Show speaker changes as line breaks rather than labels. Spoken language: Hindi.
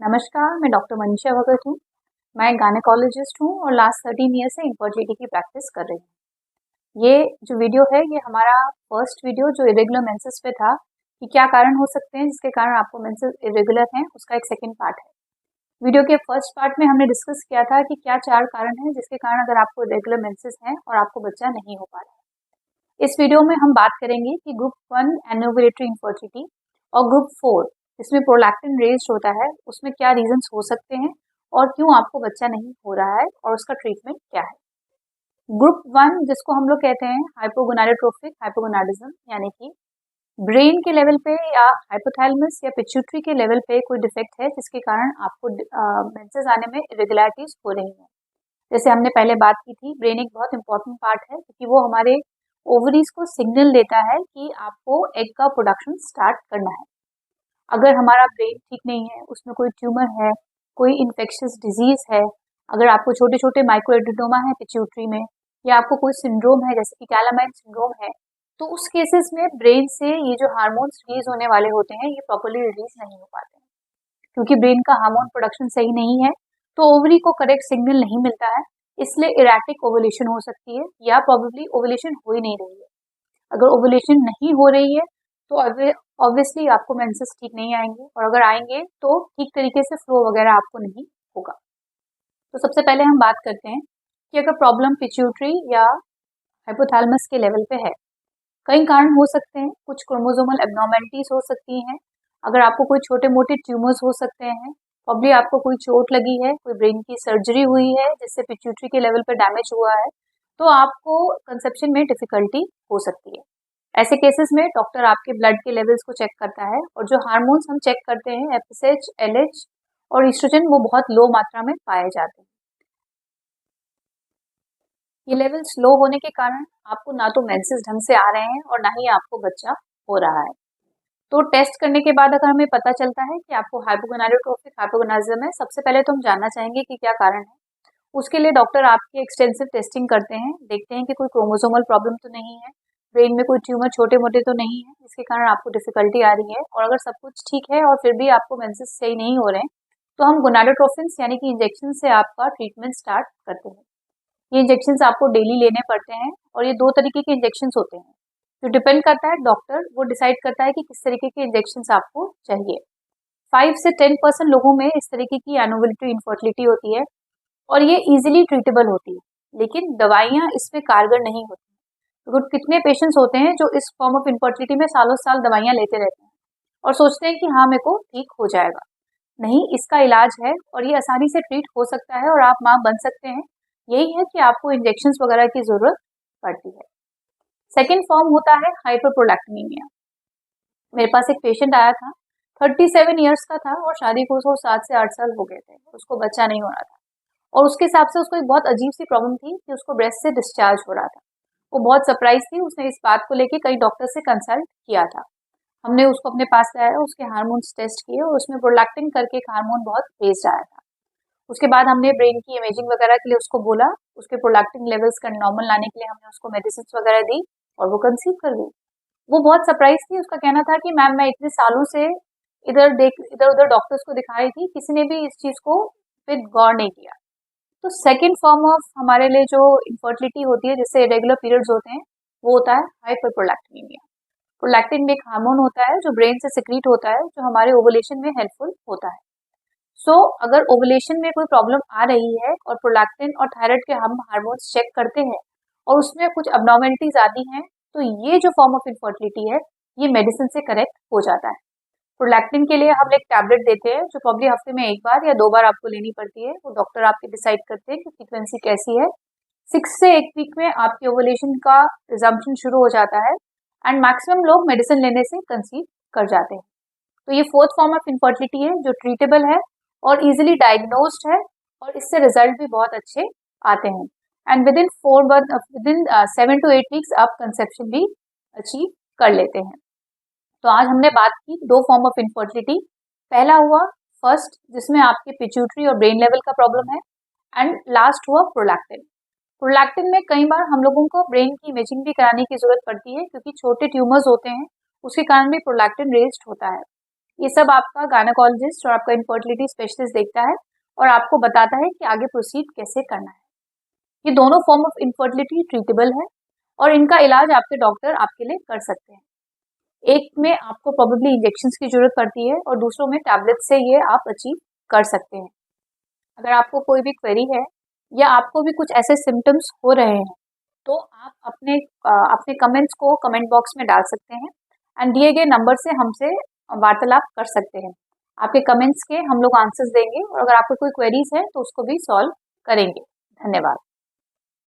नमस्कार, मैं डॉक्टर मनीषा भगत हूँ। मैं गायनेकोलॉजिस्ट हूँ और लास्ट 13 ईयर से इनफर्टिलिटी की प्रैक्टिस कर रही हूँ। ये जो वीडियो है ये हमारा फर्स्ट वीडियो जो इरेगुलर मेंसेस पे था कि क्या कारण हो सकते हैं जिसके कारण आपको मेंसेस इरेगुलर हैं, उसका एक सेकंड पार्ट है। वीडियो के फर्स्ट पार्ट में हमने डिस्कस किया था कि क्या 4 कारण हैं जिसके कारण अगर आपको इरेगुलर मेंसेस हैं और आपको बच्चा नहीं हो पा रहा है। इस वीडियो में हम बात करेंगे कि ग्रुप 1 एनोवुलेटरी इनफर्टिलिटी और ग्रुप 4 इसमें प्रोलैक्टिन रेज्ड होता है, उसमें क्या रीजंस हो सकते हैं और क्यों आपको बच्चा नहीं हो रहा है और उसका ट्रीटमेंट क्या है। ग्रुप 1 जिसको हम लोग कहते हैं हाइपोगोनाडोट्रोफिक हाइपोगोनाडिज्म, यानी कि ब्रेन के लेवल पे या हाइपोथैलेमस या पिट्यूटरी के लेवल पे कोई डिफेक्ट है जिसके कारण आपको मेंसेस आने में इरेगुलरिटीज हो रही हैं। जैसे हमने पहले बात की थी, ब्रेन एक बहुत इंपॉर्टेंट पार्ट है क्योंकि वो हमारे ओवरीज को सिग्नल देता है कि आपको एग का प्रोडक्शन स्टार्ट करना है। अगर हमारा ब्रेन ठीक नहीं है, उसमें कोई ट्यूमर है, कोई इन्फेक्शियस डिजीज है, अगर आपको छोटे छोटे माइक्रोएडिनोमा है पिट्यूटरी में, या आपको कोई सिंड्रोम है जैसे कि कैलामाइन सिंड्रोम है, तो उस केसेस में ब्रेन से ये जो हार्मोन्स रिलीज होने वाले होते हैं ये प्रॉपर्ली रिलीज नहीं हो पाते हैं क्योंकि ब्रेन का हार्मोन प्रोडक्शन सही नहीं है, तो ओवरी को करेक्ट सिग्नल नहीं मिलता है। इसलिए इरेटिक ओवुलेशन हो सकती है या प्रॉब्लली ओवुलेशन हो ही नहीं रही है। अगर ओवुलेशन नहीं हो रही है तो ऑब्वियसली आपको मेंसेस ठीक नहीं आएंगे, और अगर आएंगे तो ठीक तरीके से फ्लो वगैरह आपको नहीं होगा। तो सबसे पहले हम बात करते हैं कि अगर प्रॉब्लम पिट्यूटरी या हाइपोथैलेमस के लेवल पे है, कई कारण हो सकते हैं। कुछ क्रोमोसोमल एब्नॉर्मेलिटीज हो सकती हैं, अगर आपको कोई छोटे मोटे ट्यूमर्स हो सकते हैं, प्रॉब्ली आपको कोई चोट लगी है, कोई ब्रेन की सर्जरी हुई है जिससे पिट्यूटरी के लेवल पे डैमेज हुआ है, तो आपको कंसेप्शन में डिफिकल्टी हो सकती है। ऐसे केसेस में डॉक्टर आपके ब्लड के लेवल्स को चेक करता है और जो हार्मोन्स हम चेक करते हैं एफएसएच, एलएच और ईस्ट्रोजन वो बहुत लो मात्रा में पाए जाते हैं। ये लेवल्स लो होने के कारण आपको ना तो मेंसेस ढंग से आ रहे हैं और ना ही आपको बच्चा हो रहा है। तो टेस्ट करने के बाद अगर हमें पता चलता है कि आपको हाइपोगोनाडोट्रोफिक हाइपोगोनाडिज्म है, सबसे पहले तो हम जानना चाहेंगे कि क्या कारण है। उसके लिए डॉक्टर आपकी एक्सटेंसिव टेस्टिंग करते हैं, देखते हैं कि कोई क्रोमोसोमल प्रॉब्लम तो नहीं है, ब्रेन में कोई ट्यूमर छोटे मोटे तो नहीं है जिसके कारण आपको डिफिकल्टी आ रही है, और अगर सब कुछ ठीक है और फिर भी आपको मेंसेस सही नहीं हो रहे हैं तो हम गोनाडोट्रोफिन्स यानी कि इंजेक्शन से आपका ट्रीटमेंट स्टार्ट करते हैं। ये इंजेक्शन आपको डेली लेने पड़ते हैं और ये 2 तरीके के इंजेक्शन होते हैं, जो डिपेंड करता है डॉक्टर वो डिसाइड करता है कि किस तरीके के इंजेक्शन आपको चाहिए। 5 से 10% लोगों में इस तरीके की एनोवुलेटरी इनफर्टिलिटी होती है और ये इजीली ट्रीटेबल होती है, लेकिन दवाइयाँ इसमें कारगर नहीं होती। तो कितने पेशेंट्स होते हैं जो इस फॉर्म ऑफ इनफर्टिलिटी में सालों साल दवाइयाँ लेते रहते हैं और सोचते हैं कि हाँ मेरे को ठीक हो जाएगा। नहीं, इसका इलाज है और ये आसानी से ट्रीट हो सकता है और आप माँ बन सकते हैं। यही है कि आपको इंजेक्शन वगैरह की जरूरत पड़ती है। सेकेंड फॉर्म होता है हाइपरप्रोलैक्टिनीमिया। मेरे पास एक पेशेंट आया था, 37 ईयर्स का था और शादी को उसको 7 से 8 साल हो गए थे, उसको बच्चा नहीं हो रहा था और उसके हिसाब से उसको एक बहुत अजीब सी प्रॉब्लम थी कि उसको ब्रेस्ट से डिस्चार्ज हो रहा था। वो बहुत सरप्राइज थी, उसने इस बात को लेके कई डॉक्टर से कंसल्ट किया था। हमने उसको अपने पास लाया, उसके हार्मोन्स टेस्ट किए और उसमें प्रोलैक्टिन करके एक हार्मोन बहुत तेज आया था। उसके बाद हमने ब्रेन की इमेजिंग वगैरह के लिए उसको बोला, उसके प्रोलैक्टिन लेवल्स का नॉर्मल लाने के लिए हमने उसको मेडिसिन वगैरह दी और वो कंसीव कर गई। वो बहुत सरप्राइज थी, उसका कहना था कि मैम मैं इतने सालों से इधर उधर डॉक्टर्स को दिखा रही थी, किसी ने भी इस चीज को फिर गौर नहीं किया। तो सेकेंड फॉर्म ऑफ हमारे लिए जो इनफर्टिलिटी होती है जिससे इरेगुलर पीरियड्स होते हैं वो होता है हाइपरप्रोलैक्टिनीमिया। प्रोलैक्टिन भी एक हार्मोन होता है जो ब्रेन से सिक्रीट होता है, जो हमारे ओवुलेशन में हेल्पफुल होता है। सो अगर ओवुलेशन में कोई प्रॉब्लम आ रही है और प्रोलैक्टिन और थायराइड के हम हार्मोन्स चेक करते हैं और उसमें कुछ अबनॉर्मेलिटीज आती हैं, तो ये जो फॉर्म ऑफ इनफर्टिलिटी है ये मेडिसिन से करेक्ट हो जाता है। प्रोलैक्टिन के लिए हम एक टैबलेट देते हैं जो प्रॉब्ली हफ्ते में 1 बार या 2 बार आपको लेनी पड़ती है। वो डॉक्टर आपके डिसाइड करते हैं कि फ्रीक्वेंसी कैसी है। 6 से 8 वीक में आपके ओवुलेशन का रिजम्पशन शुरू हो जाता है एंड मैक्सिमम लोग मेडिसिन लेने से कंसीव कर जाते हैं। तो ये फोर्थ फॉर्म ऑफ इनफर्टिलिटी है जो ट्रीटेबल है और इजीली डायग्नोस्ड है और इससे रिजल्ट भी बहुत अच्छे आते हैं एंड विदिन 7 to 8 वीक्स आप कंसेप्शन भी अचीव कर लेते हैं। तो आज हमने बात की 2 फॉर्म ऑफ इनफर्टिलिटी। पहला हुआ फर्स्ट जिसमें आपके पिट्यूटरी और ब्रेन लेवल का प्रॉब्लम है, एंड लास्ट हुआ प्रोलैक्टिन। प्रोलैक्टिन में कई बार हम लोगों को ब्रेन की इमेजिंग भी कराने की जरूरत पड़ती है क्योंकि छोटे ट्यूमर्स होते हैं, उसके कारण भी प्रोलैक्टिन रेज्ड होता है। ये सब आपका गायनेकोलॉजिस्ट और आपका इनफर्टिलिटी स्पेशलिस्ट देखता है और आपको बताता है कि आगे प्रोसीड कैसे करना है। ये दोनों फॉर्म ऑफ इनफर्टिलिटी ट्रीटेबल है और इनका इलाज आपके डॉक्टर आपके लिए कर सकते हैं। एक में आपको प्रोबेबली इंजेक्शन की जरूरत पड़ती है और दूसरों में टैबलेट से ये आप अचीव कर सकते हैं। अगर आपको कोई भी क्वेरी है या आपको भी कुछ ऐसे सिम्टम्स हो रहे हैं तो आप अपने कमेंट्स को कमेंट बॉक्स में डाल सकते हैं एंड दिए गए नंबर से हमसे वार्तालाप कर सकते हैं। आपके कमेंट्स के हम लोग आंसर्स देंगे और अगर आपको कोई क्वेरीज है तो उसको भी सॉल्व करेंगे। धन्यवाद।